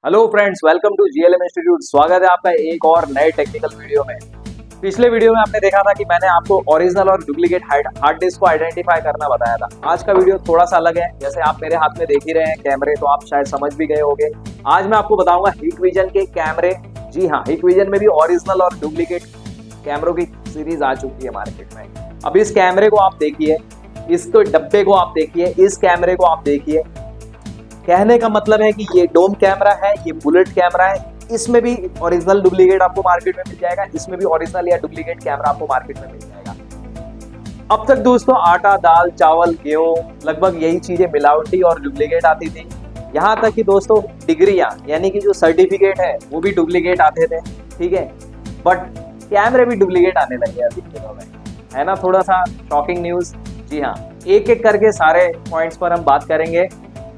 Hello friends, welcome to GLM institute. स्वागत है आपका एक और नए टेक्निकल वीडियो में। पिछले वीडियो में आपने देखा था कि मैंने आपको ओरिजिनल और डुप्लीकेट हार्ड डिस्क को आइडेंटिफाई करना बताया था। आज का वीडियो थोड़ा सा अलग है। जैसे आप मेरे हाथ में देख ही रहे हैं कैमरे, तो आप शायद समझ भी गए होंगे। आज मैं आपको बताऊंगा हिकविजन के कैमरे। जी हाँ, हिकविजन में भी ओरिजिनल और डुप्लीकेट कैमरों की सीरीज आ चुकी है मार्केट में। अब इस कैमरे को आप देखिए, इसको डब्बे को आप देखिए, इस कैमरे को आप देखिए। कहने का मतलब है कि ये डोम कैमरा है, ये बुलेट कैमरा है। इसमें भी ओरिजिनल डुप्लीकेट आपको मार्केट में मिल जाएगा, इसमें भी ओरिजिनल या डुप्लीकेट कैमरा आपको मार्केट में मिल जाएगा। अब तक दोस्तों आटा, दाल, चावल, गेहूं, लगभग यही चीजें मिलावटी और डुप्लीकेट आती थी। यहाँ तक कि दोस्तों डिग्रियां यानी कि जो सर्टिफिकेट है वो भी डुप्लीकेट आते थे, ठीक है। बट कैमरे भी डुप्लीकेट आने लगे अभी दिनों में, है ना। थोड़ा सा शॉकिंग न्यूज। जी हाँ, एक एक करके सारे पॉइंट्स पर हम बात करेंगे।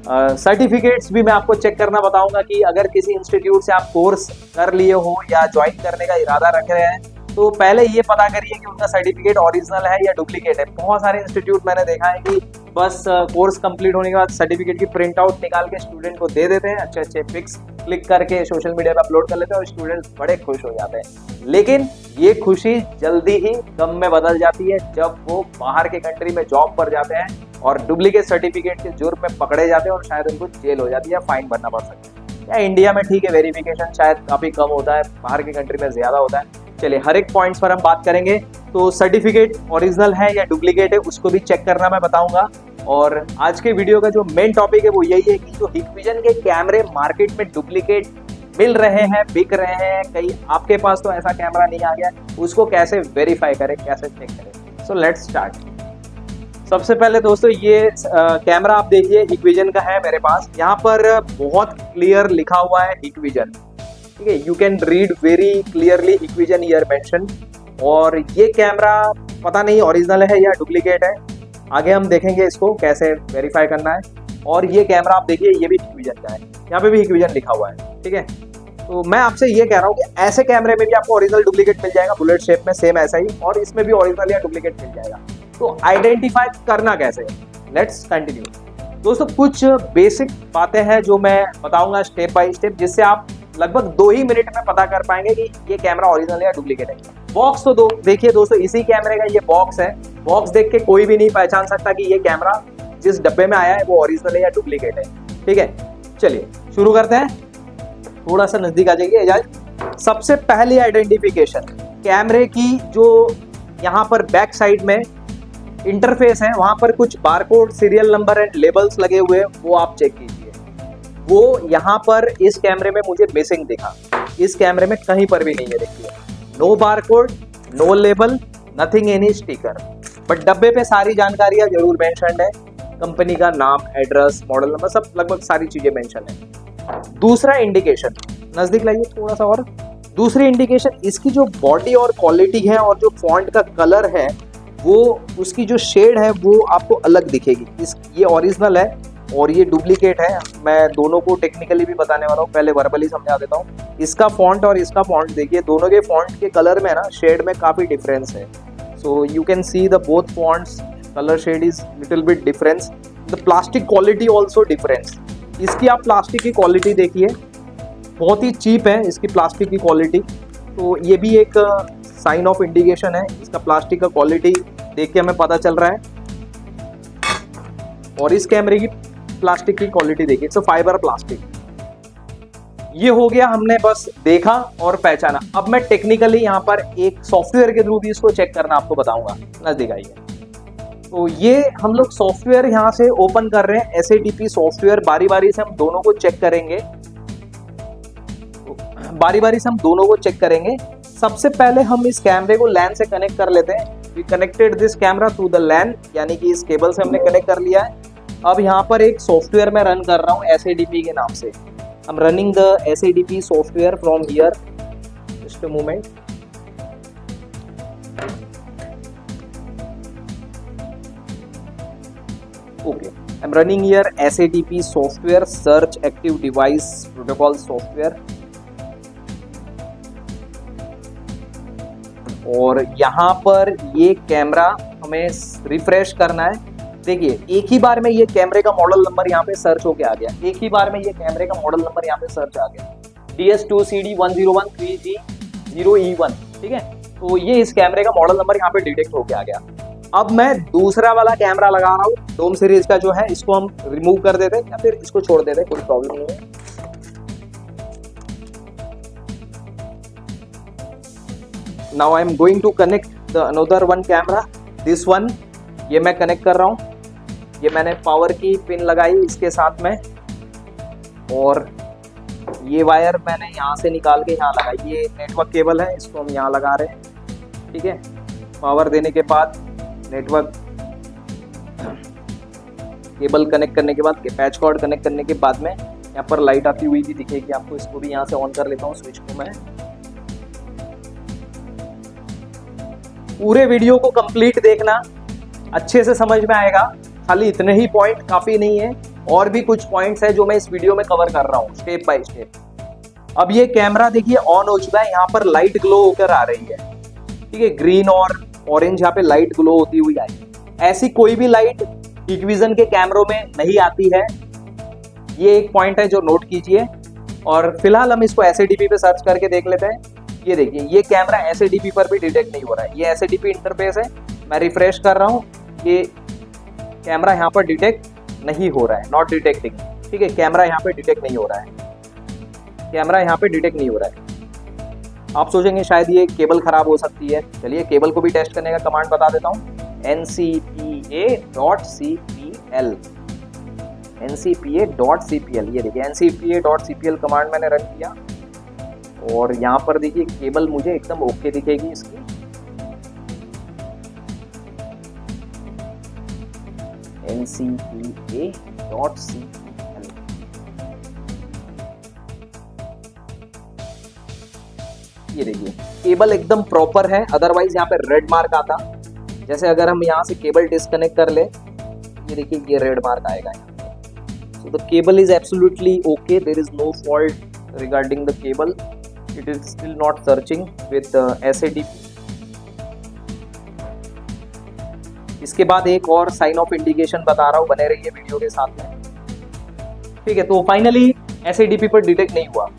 सर्टिफिकेट्स भी मैं आपको चेक करना बताऊंगा कि अगर किसी इंस्टीट्यूट से आप कोर्स कर लिए हो या ज्वाइन करने का इरादा रख रहे हैं तो पहले ये पता करिए कि उनका सर्टिफिकेट ओरिजिनल है या डुप्लीकेट है। बहुत सारे इंस्टीट्यूट मैंने देखा है कि बस कोर्स कंप्लीट होने के बाद सर्टिफिकेट की प्रिंट आउट निकाल के स्टूडेंट को दे देते हैं, अच्छे अच्छे पिक्स क्लिक करके सोशल मीडिया पे अपलोड कर लेते हैं और स्टूडेंट्स बड़े खुश हो जाते हैं। लेकिन ये खुशी जल्दी ही गम में बदल जाती है जब वो बाहर के कंट्री में जॉब पर जाते हैं और डुप्लीकेट सर्टिफिकेट के जुर्म में पकड़े जाते हैं और शायद उनको जेल हो जाती है या फाइन भरना पड़ सकता है। या इंडिया में ठीक है, वेरिफिकेशन शायद काफी कम होता है, बाहर के कंट्री में ज्यादा होता है। चलिए हर एक पॉइंट्स पर हम बात करेंगे। तो सर्टिफिकेट ओरिजिनल है या डुप्लीकेट है उसको भी चेक करना मैं बताऊंगा। और आज के वीडियो का जो मेन टॉपिक है वो यही है कि जो हिकविजन के कैमरे मार्केट में डुप्लीकेट मिल रहे हैं, बिक रहे हैं, कहीं आपके पास तो ऐसा कैमरा नहीं आ गया, उसको कैसे वेरीफाई करें, कैसे चेक करें। So let's start. सबसे पहले दोस्तों ये कैमरा आप देखिए, हिकविजन का है मेरे पास। यहाँ पर बहुत क्लियर लिखा हुआ है हिकविजन, ठीक है। You can read very clearly Hikvision here mention. और ये कैमरा पता नहीं ओरिजिनल है या डुप्लीकेट है, आगे हम देखेंगे इसको कैसे वेरीफाई करना है। और ये कैमरा आप देखिए, ये भी हिकविजन का है, यहाँ पे भी हिकविजन लिखा हुआ है, ठीक है। तो मैं आपसे ये कह रहा हूँ कि ऐसे कैमरे में भी आपको ओरिजिनल डुप्लीकेट मिल जाएगा, बुलेट शेप में सेम ऐसा ही, और इसमें भी ओरिजिनल या डुप्लीकेट मिल जाएगा। तो आइडेंटिफाई करना कैसे, लेट्स कंटिन्यू। दोस्तों कुछ बेसिक बातें हैं जो मैं बताऊंगा स्टेप बाय स्टेप, जिससे आप लगभग 2 ही मिनट में पता कर पाएंगे कि ये कैमरा ओरिजिनल है या डुप्लीकेट है। बॉक्स तो दो देखिए दोस्तों, इसी कैमरे का ये बॉक्स है। बॉक्स देख के कोई भी नहीं पहचान सकता कि ये कैमरा जिस डब्बे में आया है वो ओरिजिनल है या डुप्लीकेट है, ठीक है। चलिए शुरू करते हैं, थोड़ा सा नजदीक आ जाइए एजाज। सबसे पहली आइडेंटिफिकेशन कैमरे की, जो यहाँ पर बैक साइड में इंटरफेस है वहां पर कुछ barcode, serial number and labels लगे हुए हैं, वो आप चेक कीजिए। वो यहाँ पर इस कैमरे में मुझे मिसिंग दिखा, इस कैमरे में कहीं पर भी नहीं है। देखिए no barcode, no label, nothing any sticker, but डब्बे पे सारी जानकारियां जरूर मेंशन्ड है, कंपनी का नाम, एड्रेस, मॉडल नंबर, सब लगभग सारी चीजें मेंशन है। दूसरा इंडिकेशन, नजदीक लाइए थोड़ा सा और। दूसरी इंडिकेशन, इसकी जो बॉडी और क्वालिटी है और जो फॉन्ट का कलर है वो, उसकी जो शेड है वो आपको अलग दिखेगी। ये ओरिजिनल है और ये डुप्लीकेट है। मैं दोनों को टेक्निकली भी बताने वाला हूँ, पहले वर्बली समझा देता हूँ। इसका फॉन्ट और इसका फॉन्ट देखिए, दोनों के फॉन्ट के कलर में ना शेड में काफी डिफरेंस है। So you can see the both fonts colour shade is little bit difference. The plastic quality also difference. इसकी आप प्लास्टिक की क्वालिटी देखिए, बहुत ही चीप है इसकी प्लास्टिक की क्वालिटी। तो ये भी एक साइन ऑफ इंडिकेशन है, इसका प्लास्टिक का क्वालिटी देख के हमें पता चल रहा है। और इस कैमरे की प्लास्टिक की क्वालिटी देखिए, इट्स अ फाइबर प्लास्टिक। ये हो गया, हमने बस देखा और पहचाना। अब मैं टेक्निकली यहाँ पर एक सॉफ्टवेयर के थ्रू भी इसको चेक करना आपको बताऊंगा। नजदीक आइए। तो ये हम लोग सॉफ्टवेयर यहाँ से ओपन कर रहे हैं, SATP सॉफ्टवेयर। बारी बारी से हम दोनों को चेक करेंगे, सबसे पहले हम इस कैमरे को लैन से कनेक्ट कर लेते हैं। We connected this camera through the LAN, यानी कि इस केबल से हमने कनेक्ट कर लिया है। अब यहाँ पर एक सॉफ्टवेयर मैं रन कर रहा हूँ SATP के नाम से। I am running the SATP software from here, just a moment. Okay, I am running here SATP software, search active device protocol software. और यहाँ पर ये कैमरा हमें रिफ्रेश करना है। देखिए एक ही बार में ये कैमरे का मॉडल नंबर यहाँ पे सर्च होके आ गया, एक ही बार में ये कैमरे का मॉडल नंबर यहाँ पे सर्च आ गया DS2CD1013G0E1, ठीक है। तो ये इस कैमरे का मॉडल नंबर यहाँ पे डिटेक्ट होके आ गया। अब मैं दूसरा वाला कैमरा लगा रहा हूँ डोम सीरीज का जो है, इसको हम रिमूव कर देते या फिर इसको छोड़ देते, कोई प्रॉब्लम नहीं है। Now I am going to connect the another one camera, this one. ये मैं कनेक्ट कर रहा हूँ, ये मैंने पावर की पिन लगाई इसके साथ में, और ये वायर मैंने यहाँ से निकाल के यहाँ लगाई। ये नेटवर्क केबल है, इसको हम यहाँ लगा रहे हैं, ठीक है। पावर देने के बाद नेटवर्क केबल कनेक्ट करने के बाद, पैच कॉर्ड कनेक्ट करने के बाद में यहाँ पर लाइट आती हुई भी दिखेगी आपको। इसको भी यहाँ से ऑन कर लेता हूँ स्विच को मैं। पूरे वीडियो को कंप्लीट देखना, अच्छे से समझ में आएगा। खाली इतने ही पॉइंट काफी नहीं है, और भी कुछ पॉइंट्स है जो मैं इस वीडियो में कवर कर रहा हूँ स्टेप बाय स्टेप। अब ये कैमरा देखिए ऑन हो चुका है, यहाँ पर लाइट ग्लो होकर आ रही है, ठीक है। ग्रीन और ऑरेंज यहाँ पे लाइट ग्लो होती हुई आई। ऐसी कोई भी लाइट हिकविजन के कैमरों में नहीं आती है, ये एक पॉइंट है जो नोट कीजिए। और फिलहाल हम इसको SADP पे सर्च करके देख लेते हैं। ये देखिए ये कैमरा SADP पर भी डिटेक्ट नहीं हो रहा है, ये SADP इंटरफेस है। मैं रिफ्रेश कर रहा हूँ, ये कैमरा यहाँ पर डिटेक्ट नहीं हो रहा है, नॉट डिटेक्टिंग, ठीक है। कैमरा यहाँ पे डिटेक्ट नहीं हो रहा है, कैमरा यहाँ पे डिटेक्ट नहीं हो रहा है। आप सोचेंगे शायद ये केबल खराब हो सकती है, चलिए केबल को भी टेस्ट करने का कमांड बता देता हूँ। ncpa.cpl, ये देखिए ncpa.cpl कमांड मैंने रन किया, और यहाँ पर देखिए केबल मुझे एकदम ओके दिखेगी इसकी। ncpa.cpl, ये देखिए केबल एकदम प्रॉपर है, अदरवाइज यहाँ पे रेड मार्क आता। जैसे अगर हम यहाँ से केबल डिस्कनेक्ट कर ले, ये देखिए ये रेड मार्क आएगा यहाँ पे। So the cable is absolutely okay, there is no fault regarding the cable, it is still not searching with SADP। इसके बाद एक और साइन ऑफ इंडिकेशन बता रहा हूँ, बने रहिए वीडियो के साथ में, ठीक है। तो फाइनली SADP पर डिटेक्ट नहीं हुआ।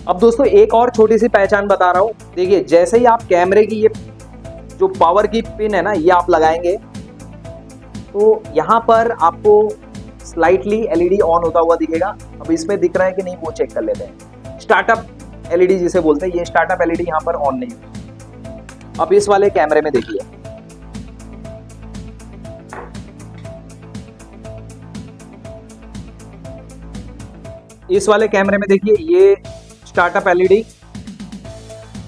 अब दोस्तों एक और छोटी सी पहचान बता रहा हूँ, देखिए जैसे ही आप कैमरे की ये जो पावर की पिन है ना, ये आप लगाएंगे तो यहाँ पर आपको स्लाइटली LED ऑन होता हुआ दिखेगा। अब इसमें दिख रहा है कि नहीं वो चेक कर लेते हैं। स्टार्टअप LED जिसे बोलते हैं, ये स्टार्टअप LED यहाँ पर ऑन नहीं हुई। अब इस वाले कैमरे में देखिए, इस वाले कैमरे में देखिए ये स्टार्टअप LED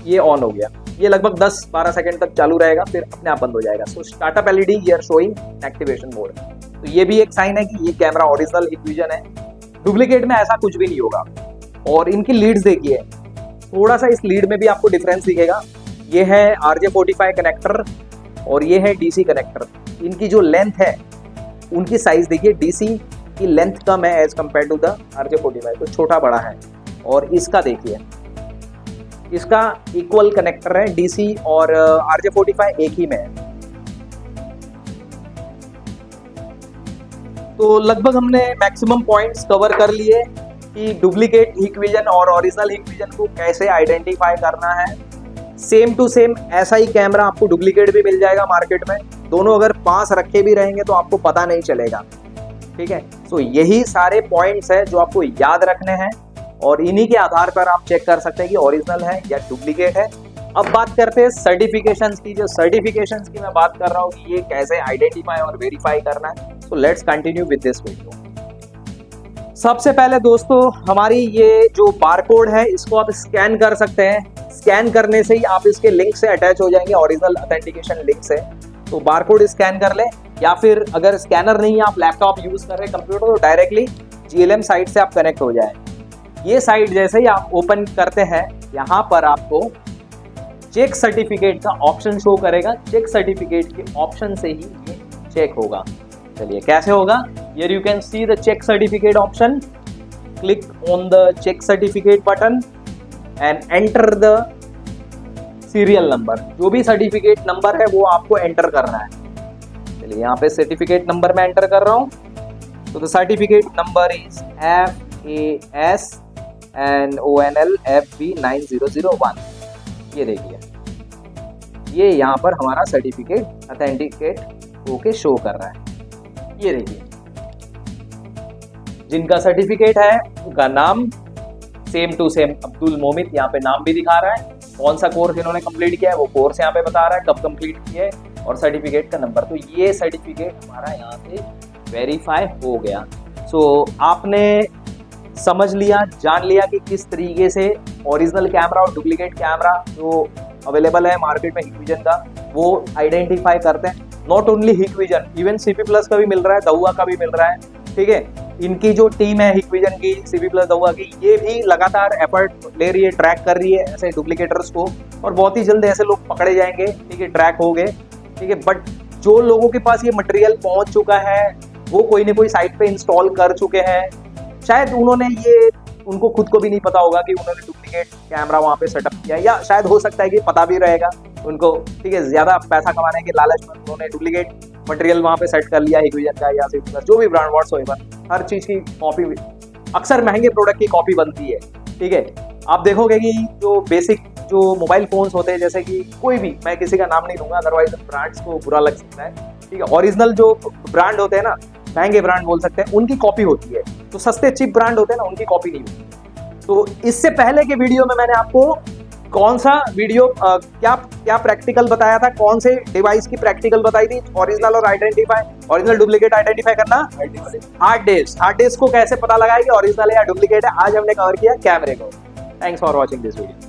ये ऑन हो गया। ये लगभग 10-12 सेकंड तक चालू रहेगा, फिर अपने आप बंद हो जाएगा। So startup LED here showing activation mode. तो ये भी एक साइन है कि ये कैमरा ओरिजिनल हिकविजन है, डुप्लीकेट में ऐसा कुछ भी नहीं होगा। और इनकी लीड्स देखिए, थोड़ा सा इस लीड में भी आपको डिफरेंस दिखेगा। ये है RJ45 कनेक्टर और ये है DC कनेक्टर। इनकी जो लेंथ है, उनकी साइज देखिए, DC की लेंथ कम है as compare to the RJ45, तो छोटा बड़ा है। और इसका देखिए, इसका इक्वल कनेक्टर है, DC और RJ45 एक ही में है। तो लगभग हमने मैक्सिमम पॉइंट्स कवर कर लिए कि डुप्लीकेट हिकविजन और ओरिजिनल हिकविजन को कैसे आइडेंटिफाई करना है। सेम टू सेम ऐसा ही कैमरा आपको डुप्लीकेट भी मिल जाएगा मार्केट में, दोनों अगर पास रखे भी रहेंगे तो आपको पता नहीं चलेगा, ठीक है। सो यही सारे पॉइंट्स हैं जो आपको याद रखने हैं, और इन्हीं के आधार पर आप चेक कर सकते हैं कि ओरिजिनल है या डुप्लीकेट है। अब बात करते हैं सर्टिफिकेशंस की। जो सर्टिफिकेशंस की मैं बात कर रहा हूँ कि ये कैसे आइडेंटिफाई और वेरीफाई करना है। So let's continue with this video. सबसे पहले दोस्तों, हमारी ये जो बारकोड है इसको आप स्कैन कर सकते हैं। स्कैन करने से ही आप इसके लिंक से अटैच हो जाएंगे, ओरिजिनल ऑथेंटिकेशन लिंक से। तो बारकोड स्कैन कर ले, या फिर अगर स्कैनर नहीं है, आप लैपटॉप यूज कर रहे हैं, कंप्यूटर, तो डायरेक्टली GLM साइट से आप कनेक्ट हो जाए। ये साइट जैसे ही आप ओपन करते हैं, यहाँ पर आपको चेक सर्टिफिकेट का ऑप्शन शो करेगा। चेक सर्टिफिकेट के ऑप्शन से ही ये चेक होगा। चलिए कैसे होगा, here you can see the check certificate option. Click on the check certificate button and enter the serial number. जो भी सर्टिफिकेट नंबर है वो आपको एंटर करना है। चलिए यहाँ पे सर्टिफिकेट नंबर मैं एंटर कर रहा हूँ। तो the certificate number is FASNONLFB9001। ये देखिए, ये यहाँ पर हमारा सर्टिफिकेट ऑथेंटिकेट होके शो कर रहा है। ये देखिए, जिनका सर्टिफिकेट है उनका नाम सेम टू सेम अब्दुल मोमित यहाँ पे नाम भी दिखा रहा है, कौन सा कोर्स इन्होंने कंप्लीट किया है वो कोर्स यहाँ पे बता रहा है, कब कंप्लीट किया है और सर्टिफिकेट का नंबर। तो ये सर्टिफिकेट हमारा यहाँ से वेरीफाई हो गया। सो आपने समझ लिया, जान लिया कि किस तरीके से ओरिजिनल कैमरा और डुप्लीकेट कैमरा जो अवेलेबल है मार्केट में हिकविजन का वो आइडेंटिफाई करते हैं। Not only Hikvision, even CP plus का भी मिल रहा है, दहुआ का भी मिल रहा है। ठीक है, इनकी जो टीम है हिकविजन की, सीपी प्लस दहुआ की, ये भी लगातार एफर्ट ले रही है, ट्रैक कर रही है ऐसे डुप्लीकेटर्स को, और बहुत ही जल्द ऐसे लोग पकड़े जाएंगे। ठीक है, ट्रैक हो गए। ठीक है, बट जो लोगों के पास ये मटेरियल पहुंच चुका है वो कोई ना कोई साइट पे इंस्टॉल कर चुके हैं। शायद उन्होंने ये, उनको खुद को भी नहीं पता होगा कि उन्होंने डुप्लीकेट कैमरा वहां पे सेटअप किया, या शायद हो सकता है कि पता भी रहेगा उनको। ठीक है, ज्यादा पैसा कमाने के लालच में उन्होंने डुप्लीकेट मटेरियल वहां पे सेट कर लिया हिकविजन का या फिर जो भी ब्रांड व्हाट्सएवर, हर चीज की कॉपी, अक्सर महंगे प्रोडक्ट की कॉपी बनती है। ठीक है, आप देखोगे कि जो बेसिक जो मोबाइल फोन्स होते हैं, जैसे कि कोई भी, मैं किसी का नाम नहीं लूंगा अदरवाइज ब्रांड्स को बुरा लग सकता है। ठीक है, ओरिजिनल जो ब्रांड होते हैं ना, महंगे ब्रांड बोल सकते हैं, उनकी कॉपी होती है। तो सस्ते चिप ब्रांड होते हैं ना, उनकी कॉपी नहीं होती। तो इससे पहले के वीडियो में मैंने आपको कौन सा वीडियो क्या प्रैक्टिकल बताया था, कौन से डिवाइस की प्रैक्टिकल बताई थी, ओरिजिनल और ओरिजिनल डुप्लीकेट आइडेंटिफाई करना, हार्ड डिस्क को कैसे पता लगाया कि ओरिजिनल या डुप्लीकेट है, आज हमने कवर किया कैमरे को। Thanks for watching this video.